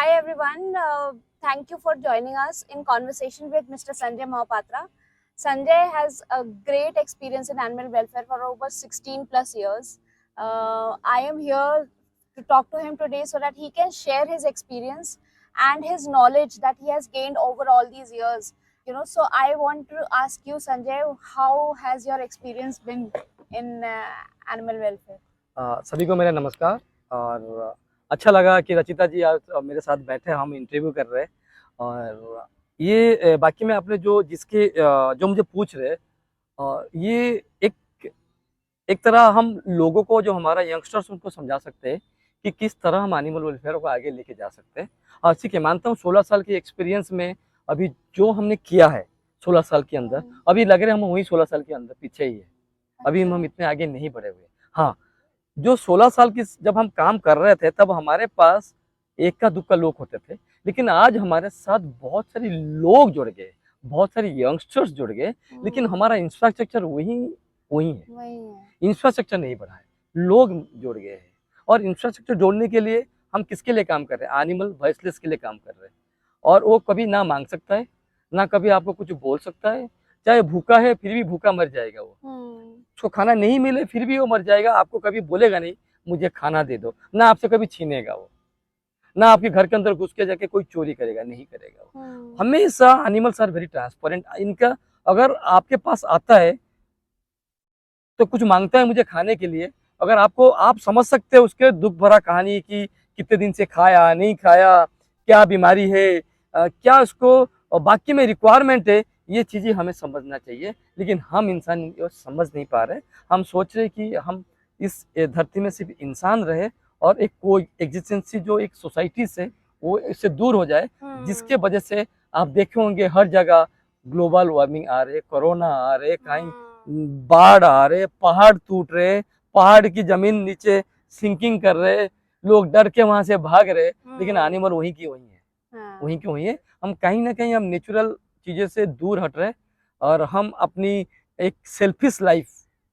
Hi everyone, thank you for joining us in conversation with Mr. Sanjay Mahapatra. Sanjay has a great experience in animal welfare for over 16 plus years. I am here to talk to him today so that he can share his experience and his knowledge that he has gained over all these years. So I want to ask you, Sanjay, how has your experience been in animal welfare? सभी को मेरा नमस्कार। और अच्छा लगा कि रचिता जी आज मेरे साथ बैठे, हम इंटरव्यू कर रहे हैं। और ये बाकी में आपने जो मुझे पूछ रहे, ये एक एक तरह हम लोगों को, जो हमारा यंगस्टर्स, उनको समझा सकते हैं कि किस तरह हम एनिमल वेलफेयर को आगे लेके जा सकते हैं। और ठीक है, मानता हूँ 16 साल के एक्सपीरियंस में अभी जो हमने किया है 16 साल के अंदर, अभी लग रहे हम वही 16 साल के अंदर पीछे ही है। अभी हम इतने आगे नहीं बढ़े हुए। हाँ, जो 16 साल की जब हम काम कर रहे थे तब हमारे पास एक्का दुक्का लोग होते थे, लेकिन आज हमारे साथ बहुत सारे लोग जुड़ गए, बहुत सारे यंगस्टर्स जुड़ गए, लेकिन हमारा इंफ्रास्ट्रक्चर वही है। इंफ्रास्ट्रक्चर नहीं बढ़ा है, लोग जुड़ गए हैं। और इंफ्रास्ट्रक्चर जोड़ने के लिए हम किसके लिए काम कर रहे हैं? एनिमल वॉइसलेस के लिए काम कर रहे हैं। और वो कभी ना मांग सकता है, ना कभी आपको कुछ बोल सकता है। चाहे भूखा है फिर भी भूखा मर जाएगा वो। उसको खाना नहीं मिले फिर भी वो मर जाएगा, आपको कभी बोलेगा नहीं मुझे खाना दे दो, ना आपसे कभी छीनेगा वो, ना आपके घर के अंदर घुस के जाके कोई चोरी करेगा, नहीं करेगा वो। हमेशा एनिमल्स आर वेरी ट्रांसपेरेंट। इनका अगर आपके पास आता है तो कुछ मांगता है मुझे खाने के लिए, अगर आप समझ सकते हो उसके दुख भरा कहानी की, कितने दिन से खाया नहीं खाया, क्या बीमारी है, क्या उसको बाकी में रिक्वायरमेंट है, ये चीजें हमें समझना चाहिए। लेकिन हम इंसान ये समझ नहीं पा रहे। हम सोच रहे कि हम इस धरती में सिर्फ इंसान रहे और एक कोई एग्जिस्टेंसी जो एक सोसाइटी से वो इससे दूर हो जाए, जिसके वजह से आप देखे होंगे हर जगह ग्लोबल वार्मिंग आ रहे, कोरोना आ रहे, कहीं बाढ़ आ रहे, पहाड़ टूट रहे, पहाड़ की जमीन नीचे सिंकिंग कर रहे, लोग डर के वहां से भाग रहे, लेकिन एनिमल वहीं की वहीं है। वहीं की वहीं है। हम कहीं ना कहीं हम नेचुरल चीजें से दूर हट रहे, और हम अपनी एक सेल्फिश लाइफ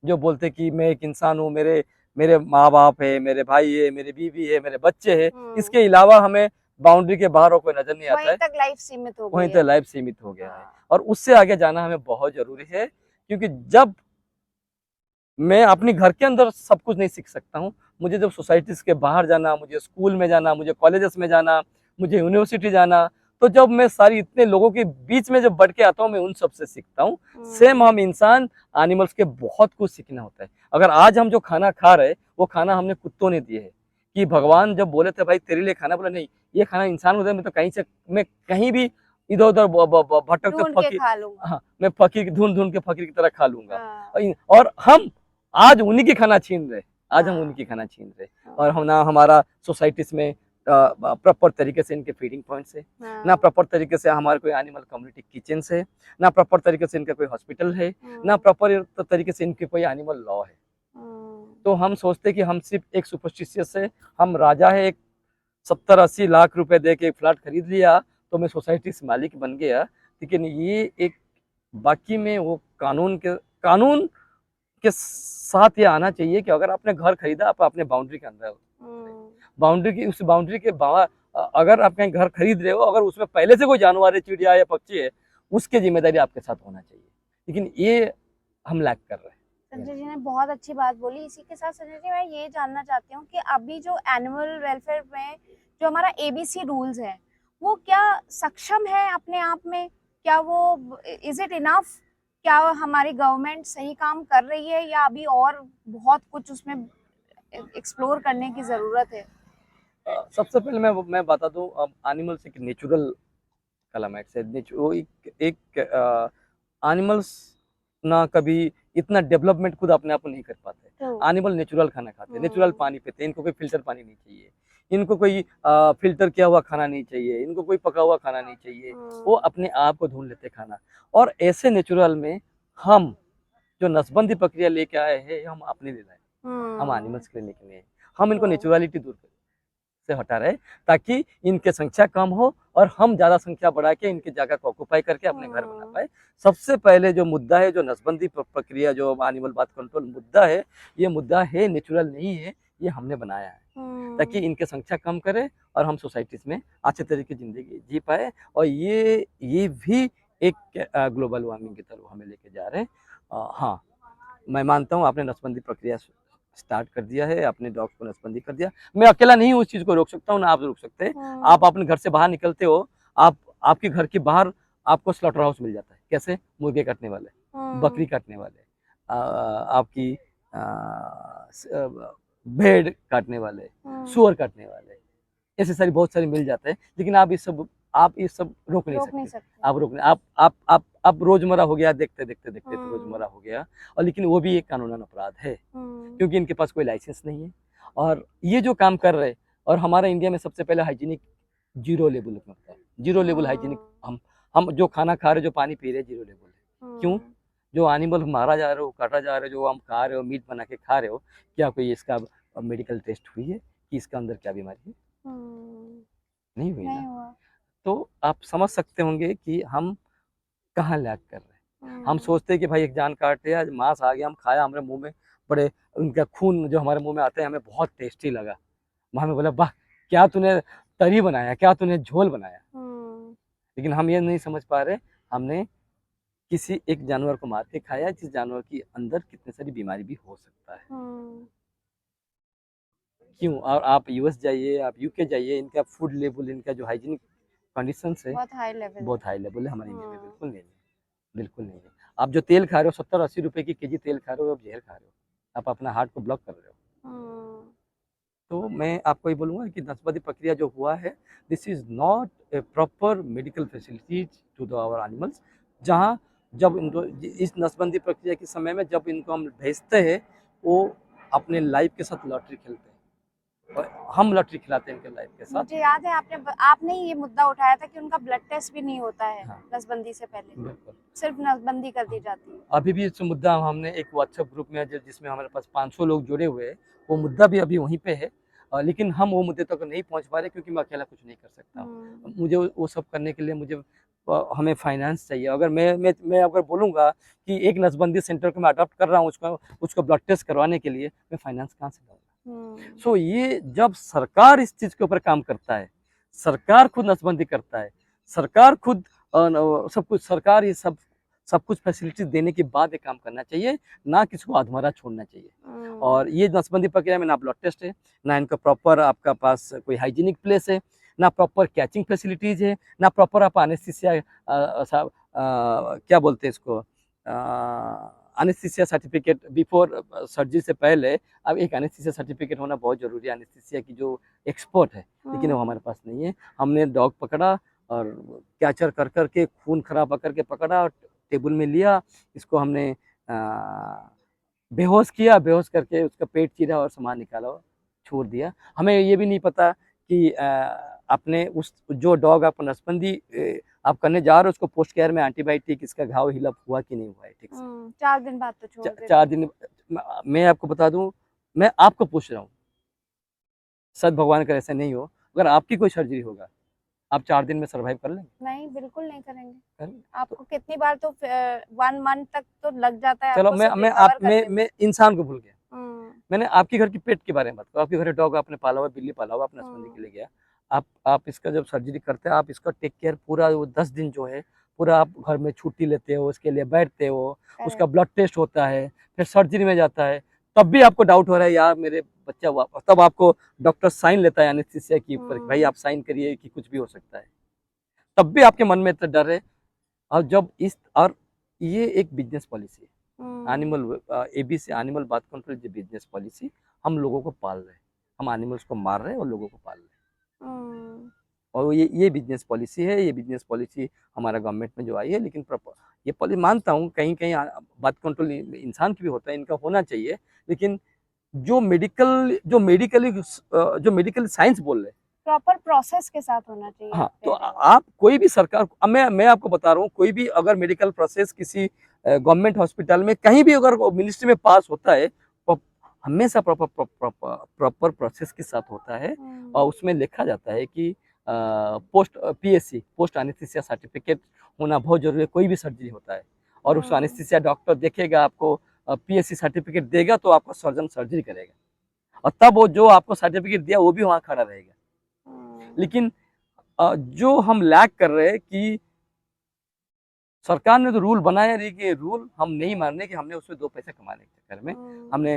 जो बोलते कि मैं एक इंसान हूँ, मेरे मेरे माँ बाप है, मेरे भाई है, मेरी बीवी है, मेरे बच्चे है, इसके अलावा हमें बाउंड्री के बाहर और कोई नजर नहीं आता है। वहीं तक लाइफ सीमित हो गई है। वहीं तक लाइफ सीमित हो गया है, और उससे आगे जाना हमें बहुत जरूरी है। क्योंकि जब मैं अपने घर के अंदर सब कुछ नहीं सीख सकता हूँ, मुझे जब सोसाइटीज के बाहर जाना, मुझे स्कूल में जाना, मुझे कॉलेजेस में जाना, मुझे यूनिवर्सिटी जाना, तो जब मैं सारी इतने लोगों के बीच में जब बढ़ के आता हूँ, मैं उन सब से सीखता हूँ। सेम हम इंसान एनिमल्स के बहुत कुछ सीखना होता है। अगर आज हम जो खाना खा रहे, वो खाना हमने कुत्तों ने दिए है। कि भगवान जब बोले थे भाई तेरे लिए खाना, बोला नहीं, ये खाना इंसान को दे, मैं तो मैं कहीं भी इधर उधर भटकते फकीर, हाँ, मैं फकीर ढूंढ ढूंढ के फकीर की तरह खा लूंगा। और हम आज उन्हीं की खाना छीन रहे, आज हम उन्हीं की खाना छीन रहे। और हम ना हमारा सोसाइटीज में प्रॉपर तरीके से इनके फीडिंग पॉइंट्स है, ना प्रॉपर तरीके से हमारे कोई एनिमल कम्युनिटी किचन है, ना प्रॉपर तरीके से इनका कोई हॉस्पिटल है, ना प्रॉपर तरीके से इनके कोई एनिमल लॉ है। तो हम सोचते कि हम सिर्फ एक सुपरस्टिशियस है, हम राजा है, एक 70-80 लाख रुपए दे के एक फ्लैट खरीद लिया तो मैं सोसाइटी से मालिक बन गया। लेकिन ये एक बाकी में वो कानून के साथ ये आना चाहिए कि अगर आपने घर खरीदा, आप अपने बाउंड्री के अंदर, उस बाउंड्री के बाहर अगर आप कहीं घर खरीद रहे हो, अगर उसमें पहले से कोई जानवर है, चिड़िया या पक्षी है, उसकी जिम्मेदारी आपके साथ होना चाहिए। लेकिन ये हम लैक कर रहे हैं। संजय जी ने बहुत अच्छी बात बोली। इसी के साथ संजय जी मैं ये जानना चाहती हूँ कि अभी जो एनिमल वेलफेयर में जो हमारा एबीसी रूल्स है, वो क्या सक्षम है अपने आप में? क्या वो इज इट इनफ? क्या हमारी गवर्नमेंट सही काम कर रही है, या अभी और बहुत कुछ उसमें एक्सप्लोर करने की जरूरत है? सबसे पहले मैं बता दूं, एनिमल्स एक नेचुरल क्लाइमेक्स है। एक एनिमल्स ना कभी इतना डेवलपमेंट खुद अपने आप नहीं कर पाते। एनिमल नेचुरल खाना खाते हैं, नेचुरल पानी पीते हैं, इनको कोई फिल्टर पानी नहीं चाहिए, इनको कोई फिल्टर किया हुआ खाना नहीं चाहिए, इनको कोई पका हुआ खाना नहीं चाहिए, वो अपने आप को ढूंढ लेते खाना। और ऐसे नेचुरल में हम जो नसबंदी प्रक्रिया लेके आए हैं, हम अपने लिए लाए, हम एनिमल्स के लिए लेके आए। हम इनको नेचुरलिटी दूर से हटा रहे ताकि इनके संख्या कम हो और हम ज्यादा संख्या बढ़ा के इनकी जगह को ऑक्युपाई करके अपने घर बना पाए। सबसे पहले जो मुद्दा है, जो नसबंदी प्रक्रिया, जो एनिमल बात कंट्रोल मुद्दा है, ये मुद्दा है नेचुरल नहीं है, ये हमने बनाया है। ताकि इनकी संख्या कम करे और हम सोसाइटीज में अच्छे तरीके की जिंदगी जी पाए। और ये भी एक ग्लोबल वार्मिंग की तरफ हमें लेके जा रहे हैं। हाँ, मैं मानता हूँ आपने नसबंदी प्रक्रिया स्टार्ट कर दिया है, अपने डॉग्स को नसबंदी कर दिया। मैं अकेला नहीं हूँ उस चीज को रोक सकता हूँ, ना आप रोक सकते हैं। आप अपने घर से बाहर निकलते हो, आप आपके घर के बाहर आपको स्लॉटर हाउस मिल जाता है। कैसे? मुर्गे काटने वाले, बकरी काटने वाले, आपकी भेड़ काटने वाले, सुअर काटने वाले, ऐसे सारी बहुत सारे मिल जाते हैं। लेकिन आप ये सब रोक नहीं सकते। आप रोक नहीं, आप रोजमर्रा हो गया, देखते देखते देखते तो रोजमर्रा हो गया। और लेकिन वो भी एक कानूनन अपराध है, क्योंकि इनके पास कोई लाइसेंस नहीं है। और ये जो काम कर रहे हैं, और हमारा इंडिया में सबसे पहले हाइजीनिक जीरो लेवल में होता है। जीरो लेवल हाइजीनिक, हम जो खाना खा रहे, जो पानी पी रहे, जीरो लेवल है। क्यों? जो एनिमल मारा जा रहा हो, काटा जा रहा है, जो हम खा रहे हो, मीट बना के खा रहे हो, क्या कोई इसका मेडिकल टेस्ट हुई है कि इसका अंदर क्या बीमारी है? नहीं हुई ना। तो आप समझ सकते होंगे कि हम कहाँ लैग कर रहे हैं। हम सोचते हैं कि भाई एक जान काट लिया, मांस आ गया, हम खाया, हमारे मुंह में बड़े, उनका खून जो हमारे मुंह में आते हैं, हमें बहुत टेस्टी लगा। हमें बोला, वाह क्या तूने तरी बनाया, क्या तूने झोल बनाया। लेकिन हम ये नहीं समझ पा रहे, हमने किसी एक जानवर को मार के खाया, जिस जानवर के अंदर कितनी सारी बीमारी भी हो सकता है। क्यों? और आप यूएस जाइए, आप यूके जाइए, इनका फूड लेवल, इनका जो हाइजीनिक कंडीशंस है, बहुत हाई लेवल है। हमारे इंडिया में बिल्कुल नहीं है, बिल्कुल नहीं है। आप जो तेल खा रहे हो, 70-80 रुपए की केजी तेल खा रहे हो, आप जहर खा रहे हो, आप अपना हार्ट को ब्लॉक कर रहे हो। तो मैं आपको ये बोलूँगा कि नसबंदी प्रक्रिया जो हुआ है, this is not a proper medical facilities to our animals. जहाँ जब इनको इस नसबंदी प्रक्रिया के समय में जब इनको हम भेजते हैं, वो अपने लाइफ के साथ लॉटरी खेलते हैं, और हम लॉटरी खिलाते हैं इनके लाइफ के साथ। मुझे याद है आपने ये मुद्दा उठाया था कि उनका ब्लड टेस्ट भी नहीं होता है। हाँ। नसबंदी से पहले बिल्कुल सिर्फ नसबंदी कर दी जाती है। अभी भी इस मुद्दा हमने एक व्हाट्सएप ग्रुप में जिसमें हमारे पास 500 लोग जुड़े हुए हैं, वो मुद्दा भी अभी वहीं पे है। लेकिन हम वो मुद्दे तक नहीं पहुंच पा रहे, क्योंकि मैं अकेला कुछ नहीं कर सकता। मुझे वो सब करने के लिए हमें फाइनेंस चाहिए। अगर मैं अगर बोलूँगा कि एक नसबंदी सेंटर को मैं अडॉप्ट कर रहा हूँ, उसको ब्लड टेस्ट करवाने के लिए, मैं फाइनेंस कहाँ से लाऊंगा? सो ये जब सरकार इस चीज के ऊपर काम करता है, सरकार खुद नसबंदी करता है, सरकार खुद सब कुछ, सरकार ये सब कुछ फैसिलिटी देने के बाद ये काम करना चाहिए, ना किसी को अधमरा छोड़ना चाहिए। और ये नसबंदी प्रक्रिया में ना ब्लड टेस्ट है, ना इनका प्रॉपर आपका पास कोई हाइजीनिक प्लेस है, ना प्रॉपर कैचिंग फैसिलिटीज है, ना प्रॉपर आप एनेस्थीसिया क्या बोलते हैं इसको, एनेस्थीसिया सर्टिफिकेट बिफोर सर्जरी से पहले। अब एक एनेस्थीसिया सर्टिफिकेट होना बहुत जरूरी है, एनेस्थीसिया की जो एक्सपर्ट है, लेकिन वो हमारे पास नहीं है। हमने डॉग पकड़ा और कैचर कर करके, खून खराब करके पकड़ा और टेबल में लिया, इसको हमने बेहोश किया, बेहोश करके उसका पेट चीरा और सामान निकाला और छोड़ दिया। हमें ये भी नहीं पता कि आपने उस जो डॉग आप नसबंदी आप करने जा रहे हो, उसको पोस्ट केयर में एंटीबायोटिक, इसका घाव हील अप हुआ कि नहीं हुआ है ठीक से। 4 दिन बाद तो छोड़ देते। 4 दिन। मैं आपको बता दूं, मैं आपको पूछ रहा हूँ, सद भगवान का ऐसा नहीं हो, अगर आपकी कोई सर्जरी होगा, आप 4 दिन में सर्वाइव कर लेंगे? नहीं, बिल्कुल नहीं करेंगे। आपको कितनी बार तो 1 मंथ तक तो लग जाता है। चलो मैं इंसान को भूल गया, मैंने आपके घर की पेट के बारे में बात करा। आपके घर डॉग आपने पाला हुआ, बिल्ली पाला हुआ, अपने नसबंदी के लिए गया, आप इसका जब सर्जरी करते हैं, आप इसका टेक केयर पूरा 10 दिन जो है पूरा आप घर में छुट्टी लेते हो, उसके लिए बैठते हो, उसका ब्लड टेस्ट होता है, फिर सर्जरी में जाता है, तब भी आपको डाउट हो रहा है यार मेरे बच्चा हुआ, तब आपको डॉक्टर साइन लेता है एनेस्थीसिया की ऊपर, भाई आप साइन करिए कि कुछ भी हो सकता है, तब भी आपके मन में इतना डर है। और ये एक बिजनेस पॉलिसी है, animal ABC animal birth control जो बिजनेस पॉलिसी, हम लोगों को पाल रहे हैं, हम एनिमल्स को मार रहे हैं और लोगों को पाल रहे हैं। और ये बिजनेस पॉलिसी है, ये बिजनेस पॉलिसी हमारा गवर्नमेंट में जो आई है। लेकिन ये पॉलिसी मानता हूँ कहीं कहीं बर्थ कंट्रोल इंसान की भी होता है, इनका होना चाहिए, लेकिन जो मेडिकली साइंस बोल रहे हैं, प्रॉपर प्रोसेस के साथ होना चाहिए। हाँ, तो आप कोई भी सरकार, मैं आपको बता रहा हूँ, कोई भी अगर मेडिकल प्रोसेस किसी गवर्नमेंट हॉस्पिटल में कहीं भी अगर मिनिस्ट्री में पास होता है, तो हमेशा प्रॉपर प्रोसेस के साथ होता है, और उसमें लिखा जाता है कि post PSC post anaesthesia certificate होना बहुत जरूरी है, कोई भी सर्जरी होता है, और उस एनेस्थीसिया डॉक्टर देखेगा, आपको पीएससी सर्टिफिकेट देगा, तो आपका सर्जन सर्जरी करेगा। और तब वो जो आपको सर्टिफिकेट दिया वो भी वहां खड़ा रहेगा। लेकिन जो हम लैक कर रहे हैं कि सरकार ने तो रूल बनाया रही कि रूल हम नहीं मानने कि हमने उसमें 2 पैसे कमाने के चक्कर में हमने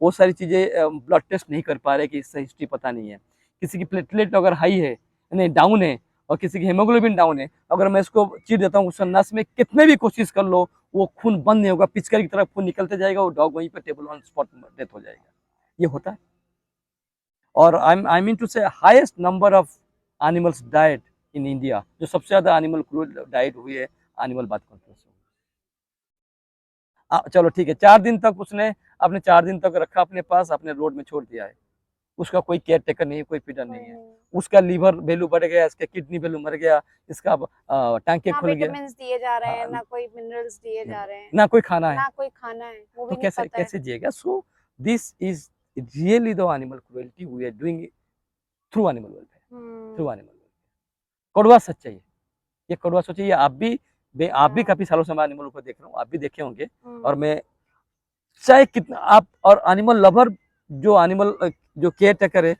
वो सारी चीजें ब्लड टेस्ट नहीं कर पा रहे कि इससे हिस्ट्री पता नहीं है, किसी की प्लेटलेट अगर हाई है नहीं डाउन है और किसी की हेमोग्लोबिन डाउन है, अगर मैं इसको चीर देता हूँ उसका नस में कितने भी कोशिश कर लो वो खून बंद नहीं होगा, पिचकारी की तरफ खून निकलते जाएगा, वो डॉग वहीं पर टेबल ऑन स्पॉट डेथ हो जाएगा। ये होता है। और आई मीन टू से highest number of animals died in India, जो सबसे ज्यादा एनिमल क्रूड डाइट हुई है एनिमल बर्थ कंट्रोल से। चलो ठीक है, 4 दिन तक उसने अपने 4 दिन तक रखा अपने पास, अपने रोड में छोड़ दिया है, उसका कोई केयर टेकर नहीं है, कोई फीडर नहीं है, उसका लीवर वैल्यू बढ़ गया, इसका किडनी वैल्यू मर गया, इसका टांके खुल गया, विटामिन्स दिए जा रहे हैं, ना कोई मिनरल्स दिए जा रहे हैं, ना कोई खाना है, ना कोई खाना है, वो भी तो नहीं पता है। कैसे जिएगा? So this is really the animal cruelty we are doing through animal welfare, through animal welfare. कड़वा सच्चाई है, ये कड़वा सच्चाई है। आप भी काफी सालों से मैं एनिमल को देख रहा हूँ, आप भी देखे होंगे, और मैं चाहे कितना आप और एनिमल लवर जो एनिमल जो केयर टेकर है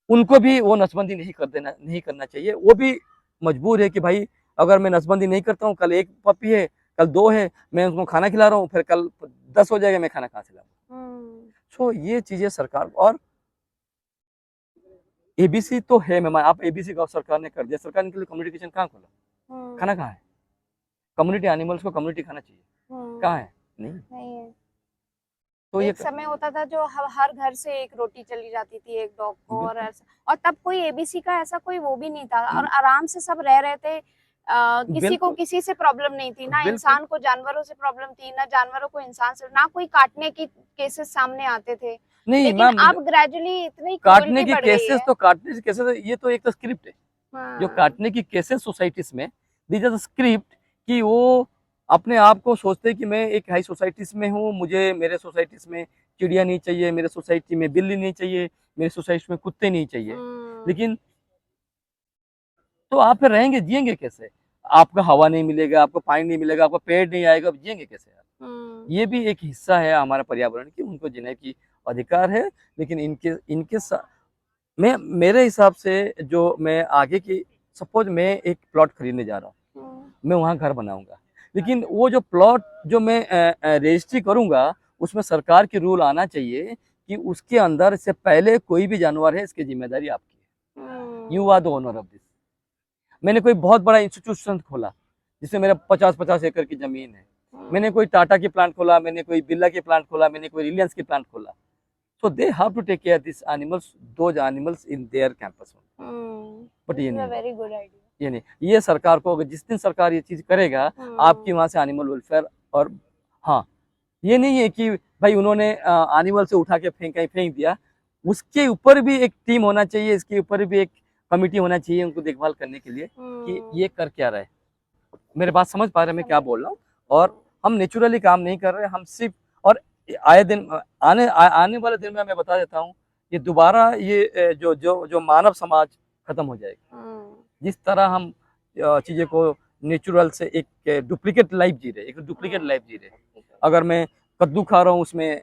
उनको भी वो नसबंदी नहीं करना चाहिए। वो भी मजबूर है कि भाई अगर मैं नसबंदी नहीं करता हूँ, कल 1 पपी है, कल 2 है, मैं उसको खाना खिला रहा हूँ, फिर कल 10 हो जाएगा, मैं खाना कहाँ से लाऊंगा? सो ये चीजें सरकार और एबीसी तो है मेहमान, आप एबीसी का सरकार ने कर दिया, सरकार ने के लिए कम्युनिटी किचन कहाँ खोला? खाना कहाँ है? कम्युनिटी एनिमल्स को कम्युनिटी खाना चाहिए, कहाँ है? नहीं है। तो एक समय होता था जो हर घर से एक रोटी चली जाती थी एक डॉग को, और तब कोई एबीसी का ऐसा कोई वो भी नहीं था, और आराम से सब रह रहे थे। किसी को किसी से प्रॉब्लम नहीं थी, ना इंसान को जानवरों से प्रॉब्लम थी, ना जानवरों को इंसान से, ना कोई काटने की केसेस सामने आते थे। नहीं, लेकिन अब ग्रेजुअली इतनी काटने की केसेस तो काटने की केसेस, ये तो एक तो स्क्रिप्ट है। जो काटने की केसेस सोसाइटीज में दीज आर स्क्रिप्ट कि वो अपने आप को सोचते हैं कि मैं एक हाई सोसाइटीज में हूँ, मुझे मेरे सोसाइटीज में चिड़िया नहीं चाहिए, मेरे सोसाइटी में बिल्ली नहीं चाहिए, मेरे सोसाइटी में कुत्ते नहीं चाहिए। लेकिन तो आप फिर रहेंगे, जिएंगे कैसे? आपका हवा नहीं मिलेगा, आपको पानी नहीं मिलेगा, आपको पेड़ नहीं आएगा, जिएंगे कैसे आप? ये भी एक हिस्सा है हमारा पर्यावरण की, उनको जीने की अधिकार है। लेकिन इनके मेरे हिसाब से जो मैं आगे की, सपोज मैं एक प्लॉट खरीदने जा रहा हूँ, मैं वहां घर बनाऊंगा, लेकिन वो जो प्लॉट जो मैं रजिस्ट्री करूंगा उसमें सरकार की रूल आना चाहिए कि उसके अंदर से पहले कोई भी जानवर है इसकी जिम्मेदारी आपकी है, you are the owner of this. मैंने कोई बहुत बड़ा इंस्टीट्यूशन खोला जिसमें मेरा 50-50 एकड़ की जमीन है, मैंने कोई टाटा की प्लांट खोला, मैंने कोई बिरला की प्लांट खोला, मैंने कोई रिलायंस की प्लांट खोला, so they have to take care of these those animals in their campus. But ये नहीं, very good idea. ये नहीं, ये सरकार को, अगर जिस दिन सरकार ये चीज करेगा आपकी वहां से एनिमल वेलफेयर, और हाँ ये नहीं है कि भाई उन्होंने एनिमल से उठा के फेंक दिया, उसके ऊपर भी एक टीम होना चाहिए, इसके ऊपर भी एक कमिटी होना चाहिए उनको देखभाल करने के लिए कि ये कर क्या रहे। मेरे बात समझ पा रहे हैं मैं क्या बोल रहा हूँ? और हम नेचुरली काम नहीं कर रहे, हम सिर्फ, और आए दिन आने वाले दिन में मैं बता देता हूँ, ये दोबारा ये जो मानव समाज खत्म हो जाएगा। जिस तरह हम चीजें को नेचुरल से एक डुप्लीकेट लाइफ जी रहे, अगर मैं कद्दू खा रहा हूँ उसमें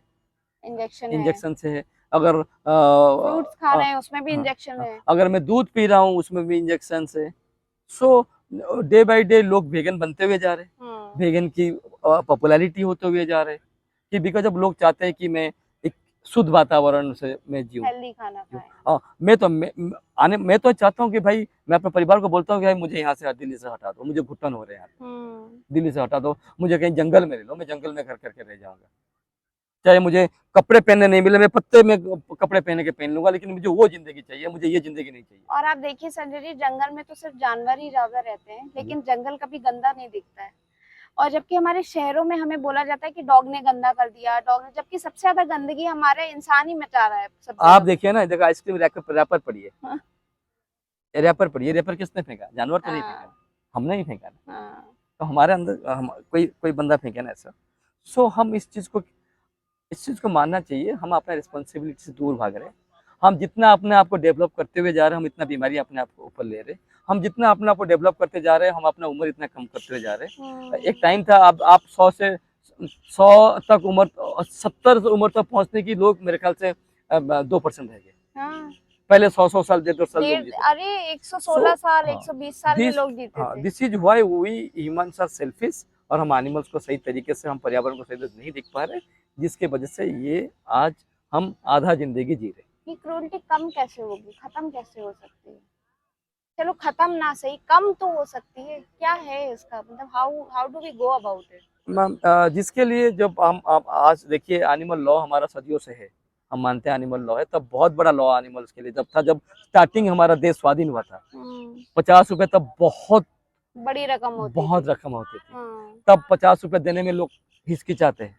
इंजेक्शन से है, अगर फ्रूट्स खा रहे हैं उसमें भी इंजेक्शन है, अगर मैं दूध पी रहा हूँ उसमें भी इंजेक्शन है। सो डे बाय डे लोग वेगन बनते हुए जा रहे हैं, वेगन की पॉपुलैरिटी होते हुए जा रहे हैं, कि बिकॉज अब लोग चाहते हैं कि मैं एक शुद्ध वातावरण से मैं जीऊँ, हेल्दी खाना खाएं। मैं तो चाहता हूँ कि भाई मैं अपने परिवार को बोलता हूँ कि भाई मुझे यहाँ से दिल्ली से हटा दो, मुझे घुटन हो रहे हैं, दिल्ली से हटा दो, मुझे कहीं जंगल में ले लो, मैं जंगल में घर करके रह जाऊंगा, चाहे मुझे कपड़े पहनने नहीं मिले, मैं पत्ते में कपड़े पहन लूंगा, लेकिन मुझे वो जिंदगी चाहिए, मुझे ये जिंदगी नहीं चाहिए। और आप देखिए संजय जी, जंगल में तो सिर्फ जानवर ही ज्यादा रहते हैं, लेकिन जंगल कभी गंदा नहीं दिखता है। और जबकि हमारे शहरों में हमें बोला जाता है कि डॉग ने गंदा कर दिया, जबकि सबसे ज्यादा गंदगी हमारे इंसान ही मचा रहा है। आप देखिए ना, देखो आइसक्रीम रैपर पड़ी है, रैपर किसने फेंका? जानवर तो नहीं फेंका, हमने ही फेंका ना, तो हमारे अंदर कोई बंदा फेंके ना ऐसा। सो हम इस चीज को मानना चाहिए, हम अपना रिस्पॉन्सिबिलिटी से दूर भाग रहे हैं। हम जितना अपने आप को डेवलप करते हुए जा रहे हैं, हम इतना बीमारी अपने आप को ऊपर ले रहे हैं। हम जितना अपने आप को डेवलप करते जा रहे हैं, हम अपना उम्र इतना कम करते हुए जा रहे हैं। एक टाइम था, अब आप 100 से 100 तक उम्र, 70 उम्र तक पहुंचने की लोग मेरे ख्याल से 2% है। हाँ, पहले 100 साल 150 साल लोग जीते। अरे 116 साल हाँ, 120 साल भी दिस लोग जीते हाँ थे। This is why we humans are selfish, और हम एनिमल्स को सही तरीके से, हम पर्यावरण को सही तरीके से नहीं देख पा रहे, जिसके वजह से ये आज हम आधा जिंदगी जी रहे। ये क्रूरटी कम कैसे होगी, खत्म कैसे हो सकती है? चलो खत्म ना सही, कम तो हो सकती है। क्या है इसका मतलब, how how do we go about it? Ma'am, जिसके लिए जब हम आप आज देखिए, एनिमल लॉ हमारा सदियों से है, हम मानते हैं एनिमल लॉ है, तब बहुत बड़ा लॉ एनिमल्स के लिए जब था, जब स्टार्टिंग हमारा देश स्वाधीन हुआ था, 50 रुपए तब बहुत बड़ी रकम होती थी। बहुत रकम होती थी। हाँ, तब 50 रुपए देने में लोग हिचकिचाते हैं,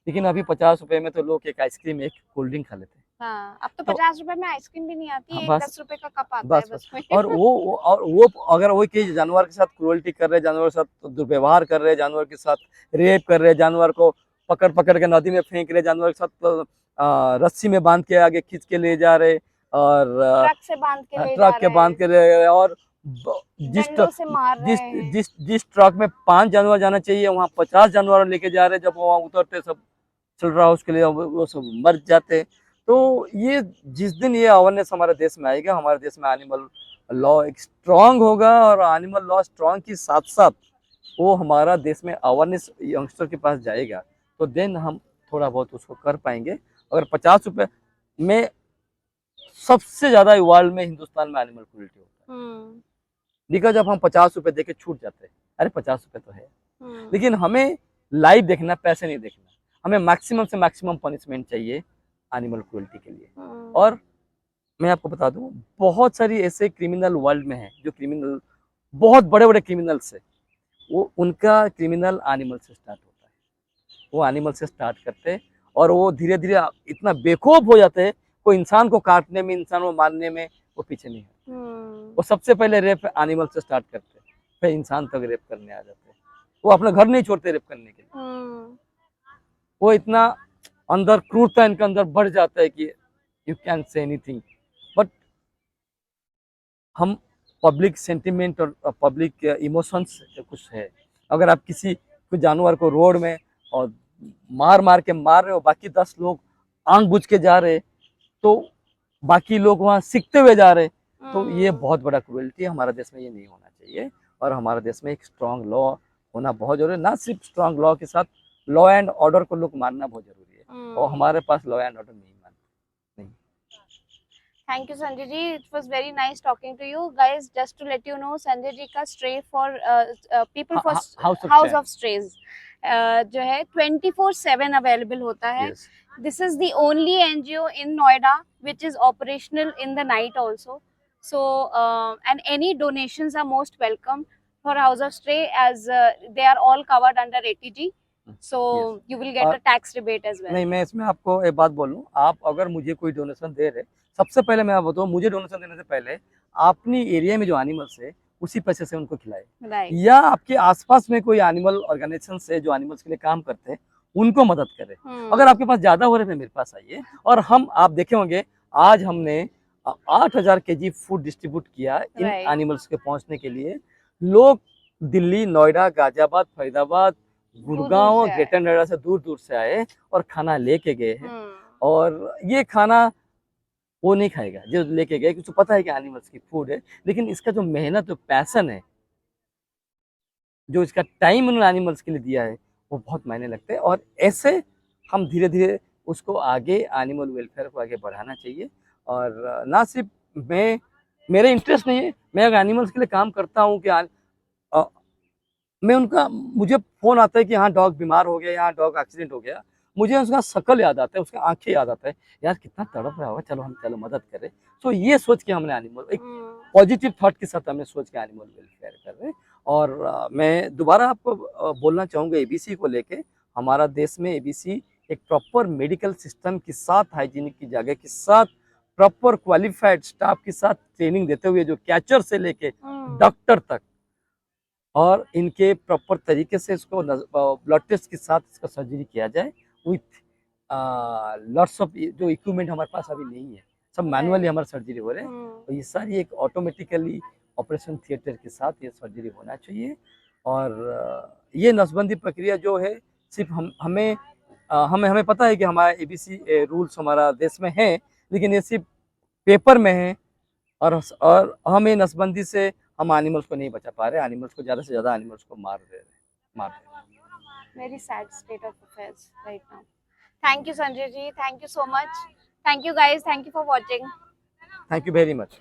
लेकिन अभी 50 रुपए में तो लोग एक आइसक्रीम, एक कोल्ड ड्रिंक खा लेते हैं। हाँ, अब तो तो 50 रुपए में आइसक्रीम भी नहीं आती हाँ, है, एक बस 10 रुपए का कप आता है बस बस। बस में। और वो अगर वही चीज जानवर के साथ क्रूरल्टी कर रहे, जानवर के साथ दुर्व्यवहार कर रहे, जानवर के साथ रेप कर रहे, जानवर को पकड़ पकड़ के नदी में फेंक रहे, जानवर के साथ रस्सी में बांध के आगे खींच के ले जा रहे, और ट्रक से बांध के ले जा ट्रक के रहे बांध हैं, के ले गए, और जिस डंडों से मार रहे जिस हैं। जिस जिस ट्रक में 5 जानवर जाना चाहिए, वहाँ 50 जानवर लेके जा रहे, जब वो वहाँ उतरते सब चल रहा है उसके लिए, वो सब मर जाते। तो ये जिस दिन ये अवेयरनेस हमारे देश में आएगा, हमारे देश में एनिमल लॉ एक स्ट्रांग होगा, और एनिमल लॉ स्ट्रांग के साथ साथ वो हमारा देश में अवेयरनेस यंगस्टर के पास जाएगा, तो देन हम थोड़ा बहुत उसको कर पाएंगे। अगर 50 रुपए में, सबसे ज्यादा वर्ल्ड में हिंदुस्तान में एनिमल क्रूरल्टी होता है, बिकॉज जब हम 50 रुपए दे के छूट जाते हैं, अरे 50 रुपए तो है, लेकिन हमें लाइव देखना, पैसे नहीं देखना, हमें मैक्सिमम से मैक्सिमम पनिशमेंट चाहिए एनिमल क्रूरल्टी के लिए। और मैं आपको बता दूं, बहुत सारी ऐसे क्रिमिनल वर्ल्ड में हैं, जो क्रिमिनल बहुत बड़े बड़े क्रिमिनल्स है, वो उनका क्रिमिनल एनिमल से स्टार्ट होता है, वो एनिमल से स्टार्ट करते हैं, और वो धीरे धीरे इतना बेखौफ हो जाते हैं, कोई इंसान को काटने में, इंसान को मारने में वो पीछे नहीं है। वो सबसे पहले रेप एनिमल से स्टार्ट करते हैं, फिर इंसान तक रेप करने आ जाते हैं। वो अपना घर नहीं छोड़ते रेप करने के लिए, वो इतना अंदर क्रूरता इनके अंदर बढ़ जाता है कि you can say anything. But हम पब्लिक सेंटिमेंट और पब्लिक इमोशंस कुछ है, अगर आप किसी कुछ जानवर को रोड में और मार मार के मार रहे हो, बाकी 10 लोग आंख बुझ के जा रहे, तो बाकी लोग वहाँ सीखते हुए जा रहे, तो ये बहुत बड़ा क्रूरल्टी है। हमारे देश में ये नहीं होना चाहिए, और हमारे देश में एक स्ट्रांग लॉ होना बहुत जरूरी है। ना सिर्फ स्ट्रांग लॉ के साथ लॉ एंड ऑर्डर को लोग मानना बहुत जरूरी है, और हमारे पास लॉ एंड ऑर्डर नहीं मानते नहीं। Thank you Sanjay ji, it was very nice talking to you guys. Just to let you know, Sanjay ji का stray for people for house of strays जो है 24/7 अवेलेबल होता है। Yes. This is the only NGO in Noida which is operational in the night also. So and any donations are most welcome for House of Stray, as they are all covered under ATG. So Yes. you will get a tax rebate as well. नहीं, मैं इसमें आपको एक बात बोलूं, आप अगर मुझे कोई डोनेशन दे रहे, सबसे पहले मैं बताऊं, मुझे डोनेशन देने से पहले अपनी एरिया में जो एनिमल्स है उसी पैसे से उनको खिलाए, Right. या आपके आसपास में कोई एनिमल ऑर्गेनाइजेशन है जो एनिमल्स के लिए काम करते हैं, उनको मदद करें। अगर आपके पास ज्यादा हो रहे हैं, मेरे पास आइए, और हम, आप देखे होंगे, आज हमने 8,000 kg फूड डिस्ट्रीब्यूट किया इन Right. एनिमल्स के पहुंचने के लिए। लोग दिल्ली, नोएडा, गाजियाबाद, फरीदाबाद, गुड़गांव, से आए। ग्रेटर नोएडा से दूर दूर से आए और खाना लेके गए हैं। और ये खाना वो नहीं खाएगा जो लेके गए, क्योंकि पता है कि एनिमल्स की फूड है, लेकिन इसका जो मेहनत, जो पैशन है, जो इसका टाइम उन्होंने एनिमल्स के लिए दिया है, वो बहुत मायने लगते हैं। और ऐसे हम धीरे धीरे उसको आगे, एनिमल वेलफेयर को आगे बढ़ाना चाहिए। और ना सिर्फ मैं, मेरे इंटरेस्ट नहीं है, मैं अगर एनिमल्स के लिए काम करता हूँ कि मैं उनका, मुझे फोन आता है कि हाँ डॉग बीमार हो गया, यहाँ डॉग एक्सीडेंट हो गया, मुझे उसका शक्ल याद आता है, उसका आंखें याद आता है, यार कितना तड़प रहा होगा, चलो मदद करें। तो ये सोच के हमने एनिमल, एक पॉजिटिव थॉट के साथ हमने सोच के एनिमल वेलफेयर कर रहे हैं। और मैं दोबारा आपको बोलना चाहूँगा, एबीसी को लेके, हमारा देश में एबीसी एक प्रॉपर मेडिकल सिस्टम के साथ, हाइजीनिक की जगह के साथ, प्रॉपर क्वालिफाइड स्टाफ के साथ ट्रेनिंग देते हुए, जो कैचर से लेके डॉक्टर तक, और इनके प्रॉपर तरीके से इसको ब्लड टेस्ट के साथ इसका सर्जरी किया जाए, विथ लॉट्स ऑफ जो इक्विपमेंट हमारे पास अभी नहीं है, सब मैनुअली हमारे सर्जरी हो रहे हैं। तो ये सारी एक ऑटोमेटिकली ऑपरेशन थिएटर के साथ ये सर्जरी होना चाहिए। और ये नसबंदी प्रक्रिया जो है सिर्फ हमें पता है कि हमारा एबीसी रूल्स हमारा देश में है, लेकिन ये सिर्फ पेपर में है। और हम ये नसबंदी से हम एनिमल्स को नहीं बचा पा रहे, एनिमल्स को ज़्यादा से ज़्यादा एनिमल्स को मार रहे हैं। Very sad state of affairs right now. Thank you, Sanjay ji. Thank you so much. Thank you, guys. Thank you for watching. Thank you very much.